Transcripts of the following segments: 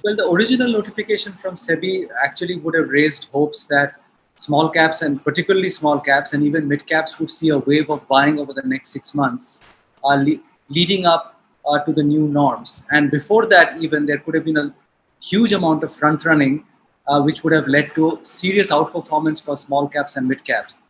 Well, the original notification from Sebi actually would have raised hopes that small caps and particularly small caps and even mid caps would see a wave of buying over the next 6 months, leading up to the new norms. And before that, even there could have been a huge amount of front running, which would have led to serious outperformance for small caps and mid caps.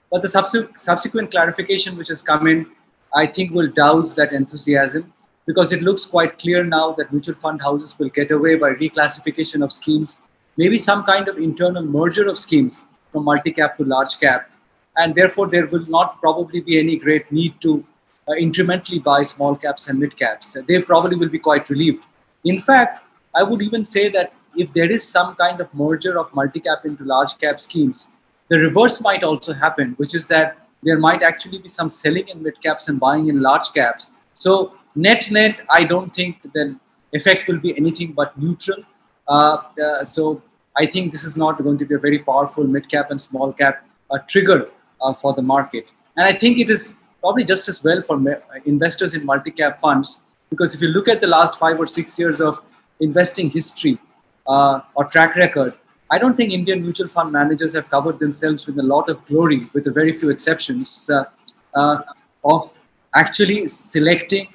But the subsequent clarification which has come in, I think will douse that enthusiasm because it looks quite clear now that mutual fund houses will get away by reclassification of schemes, maybe some kind of internal merger of schemes from multi-cap to large cap. And therefore, there will not probably be any great need to incrementally buy small caps and mid caps. They probably will be quite relieved. In fact, I would even say that if there is some kind of merger of multi-cap into large cap schemes, the reverse might also happen, which is that there might actually be some selling in mid caps and buying in large caps. So net, I don't think the effect will be anything but neutral. So I think this is not going to be a very powerful mid cap and small cap trigger for the market. And I think it is probably just as well for investors in multi-cap funds, because if you look at the last 5 or 6 years of investing history or track record, I don't think Indian mutual fund managers have covered themselves with a lot of glory, with a very few exceptions, of actually selecting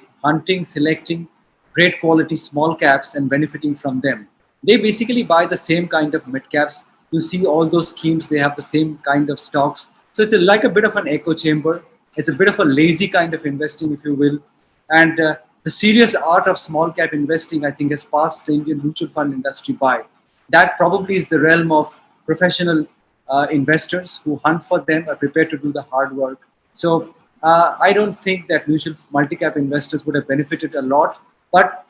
great quality small caps and benefiting from them. They basically buy the same kind of mid caps. You see all those schemes, they have the same kind of stocks. So it's like a bit of an echo chamber. It's a bit of a lazy kind of investing, if you will. And the serious art of small cap investing, I think, has passed the Indian mutual fund industry by. That probably is the realm of professional investors who hunt for them, are prepared to do the hard work. So I don't think that multi-cap investors would have benefited a lot, but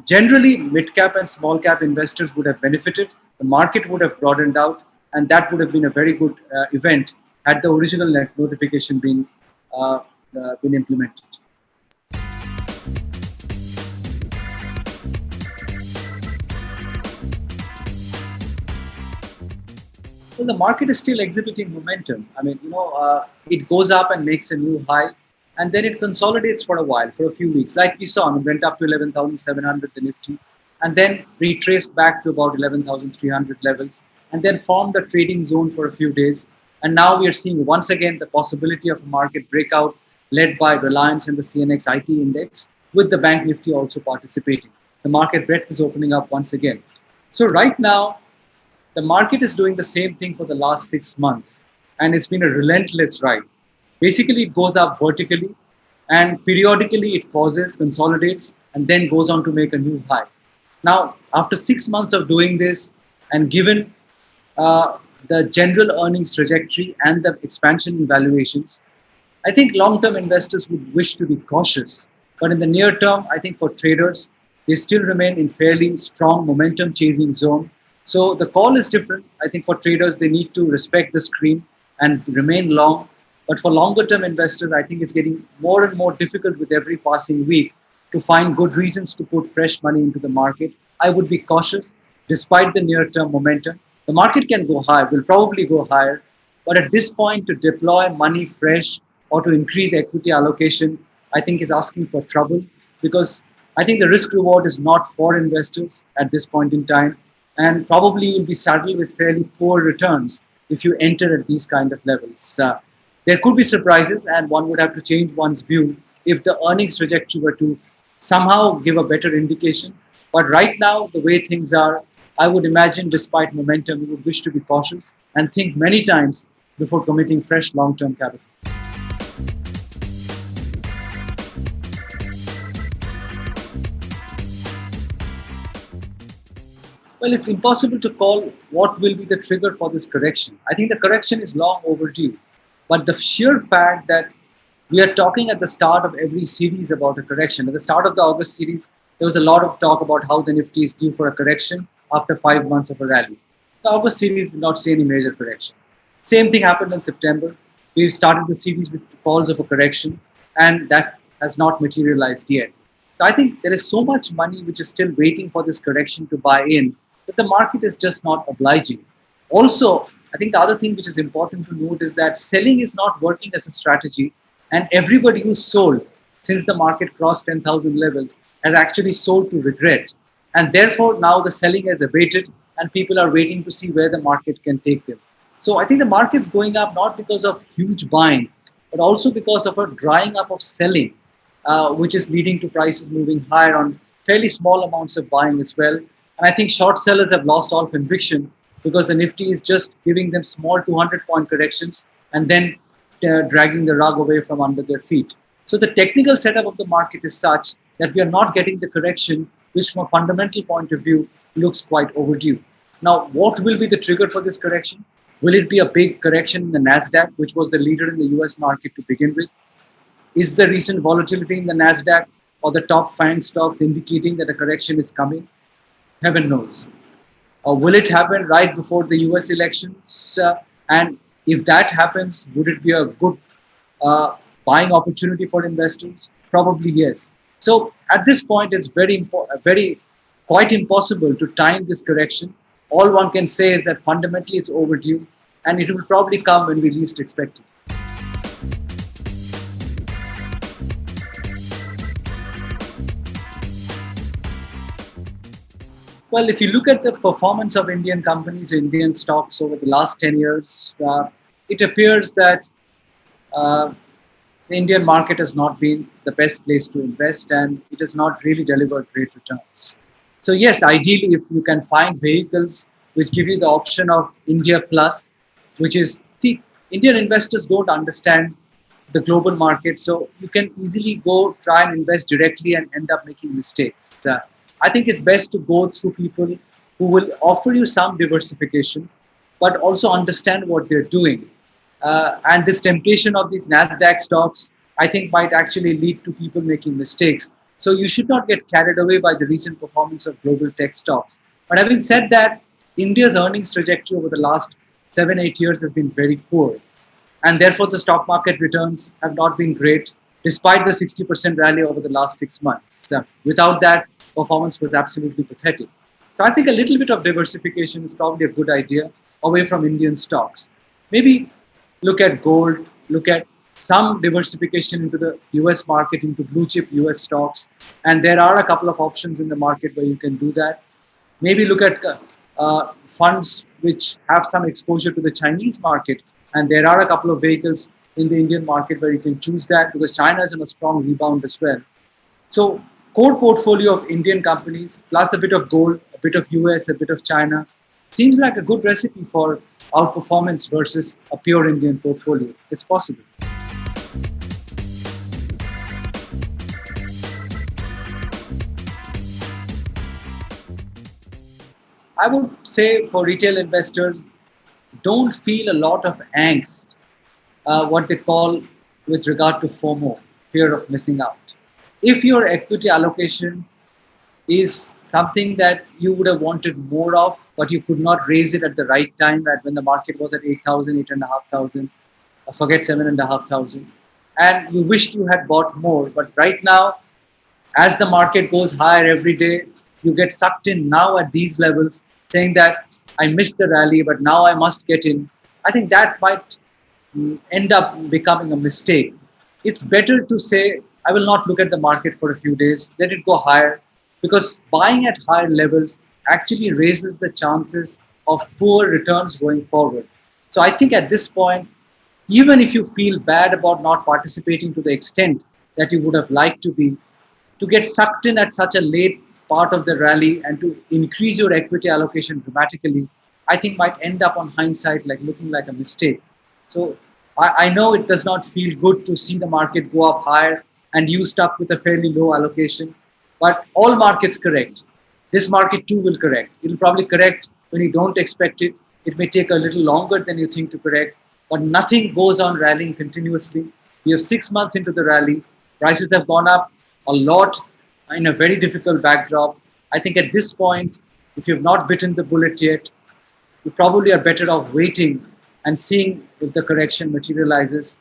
generally mid-cap and small-cap investors would have benefited. The market would have broadened out, and that would have been a very good event had the original net notification been implemented. Well, the market is still exhibiting momentum. I mean, it goes up and makes a new high, and then it consolidates for a while, for a few weeks. Like we saw, it went up to 11,700, the Nifty, and then retraced back to about 11,300 levels, and then formed a trading zone for a few days. And now we are seeing once again the possibility of a market breakout led by Reliance and the CNX IT index, with the Bank Nifty also participating. The market breadth is opening up once again. So right now, the market is doing the same thing for the last 6 months, and it's been a relentless rise. Basically, it goes up vertically, and periodically it pauses, consolidates, and then goes on to make a new high. Now, after 6 months of doing this, and given the general earnings trajectory and the expansion in valuations, I think long-term investors would wish to be cautious. But in the near term, I think for traders, they still remain in fairly strong momentum chasing zone. So the call is different. I think for traders, they need to respect the screen and remain long. But for longer term investors, I think it's getting more and more difficult with every passing week to find good reasons to put fresh money into the market. I would be cautious despite the near term momentum. The market can go higher, will probably go higher. But at this point, to deploy money fresh or to increase equity allocation, I think is asking for trouble, because I think the risk reward is not for investors at this point in time. And probably you'll be saddled with fairly poor returns if you enter at these kind of levels. There could be surprises, and one would have to change one's view if the earnings trajectory were to somehow give a better indication. But right now, the way things are, I would imagine, despite momentum, you would wish to be cautious and think many times before committing fresh long-term capital. Well, it's impossible to call what will be the trigger for this correction. I think the correction is long overdue. But the sheer fact that we are talking at the start of every series about a correction. At the start of the August series, there was a lot of talk about how the Nifty is due for a correction after 5 months of a rally. The August series did not see any major correction. Same thing happened in September. We started the series with calls of a correction, and that has not materialized yet. So I think there is so much money which is still waiting for this correction to buy in, that the market is just not obliging. Also, I think the other thing which is important to note is that selling is not working as a strategy, and everybody who sold since the market crossed 10,000 levels has actually sold to regret. And therefore, now the selling has abated and people are waiting to see where the market can take them. So I think the market's going up not because of huge buying, but also because of a drying up of selling, which is leading to prices moving higher on fairly small amounts of buying as well. And I think short sellers have lost all conviction because the Nifty is just giving them small 200-point corrections and then dragging the rug away from under their feet. So the technical setup of the market is such that we are not getting the correction, which from a fundamental point of view looks quite overdue. Now, what will be the trigger for this correction? Will it be a big correction in the Nasdaq, which was the leader in the US market to begin with? Is the recent volatility in the Nasdaq or the top FANG stocks indicating that a correction is coming? Heaven knows. Or will it happen right before the US elections? And if that happens, would it be a good buying opportunity for investors? Probably yes. So at this point, it's quite impossible to time this correction. All one can say is that fundamentally it's overdue, and it will probably come when we least expect it. Well, if you look at the performance of Indian companies, Indian stocks over the last 10 years, it appears that uh, the Indian market has not been the best place to invest and it has not really delivered great returns. So, yes, ideally, if you can find vehicles which give you the option of India Plus, which is, see, Indian investors don't understand the global market, so you can easily go try and invest directly and end up making mistakes. I think it's best to go through people who will offer you some diversification, but also understand what they're doing. And this temptation of these Nasdaq stocks, I think, might actually lead to people making mistakes. So you should not get carried away by the recent performance of global tech stocks. But having said that, India's earnings trajectory over the last 7, 8 years has been very poor. And therefore, the stock market returns have not been great, despite the 60% rally over the last 6 months. Without that, performance was absolutely pathetic. So I think a little bit of diversification is probably a good idea away from Indian stocks. Maybe look at gold, look at some diversification into the US market, into blue chip US stocks. And there are a couple of options in the market where you can do that. Maybe look at funds which have some exposure to the Chinese market. And there are a couple of vehicles in the Indian market where you can choose that because China is in a strong rebound as well. So core portfolio of Indian companies plus a bit of gold, a bit of US, a bit of China seems like a good recipe for outperformance versus a pure Indian portfolio. It's possible. I would say for retail investors, don't feel a lot of angst, what they call with regard to FOMO, fear of missing out. If your equity allocation is something that you would have wanted more of, but you could not raise it at the right time, at when the market was at 8,000, 8,500, forget 7,500, and you wished you had bought more, but right now, as the market goes higher every day, you get sucked in now at these levels, saying that I missed the rally, but now I must get in. I think that might end up becoming a mistake. It's better to say, I will not look at the market for a few days, let it go higher, because buying at higher levels actually raises the chances of poor returns going forward. So I think at this point, even if you feel bad about not participating to the extent that you would have liked to get sucked in at such a late part of the rally and to increase your equity allocation dramatically, I think might end up on hindsight like looking like a mistake. So I know it does not feel good to see the market go up higher and you stuck with a fairly low allocation, but all markets correct. This market too will correct. It will probably correct when you don't expect it. It may take a little longer than you think to correct, but nothing goes on rallying continuously. We have 6 months into the rally. Prices have gone up a lot in a very difficult backdrop. I think at this point, if you've not bitten the bullet yet, you probably are better off waiting and seeing if the correction materializes,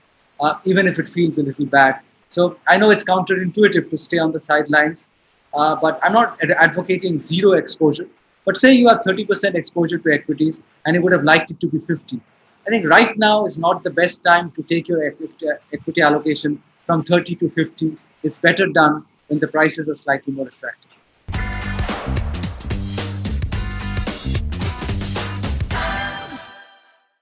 even if it feels a little bad. So I know it's counterintuitive to stay on the sidelines, but I'm not advocating zero exposure. But say you have 30% exposure to equities and you would have liked it to be 50. I think right now is not the best time to take your equity allocation from 30 to 50. It's better done when the prices are slightly more attractive.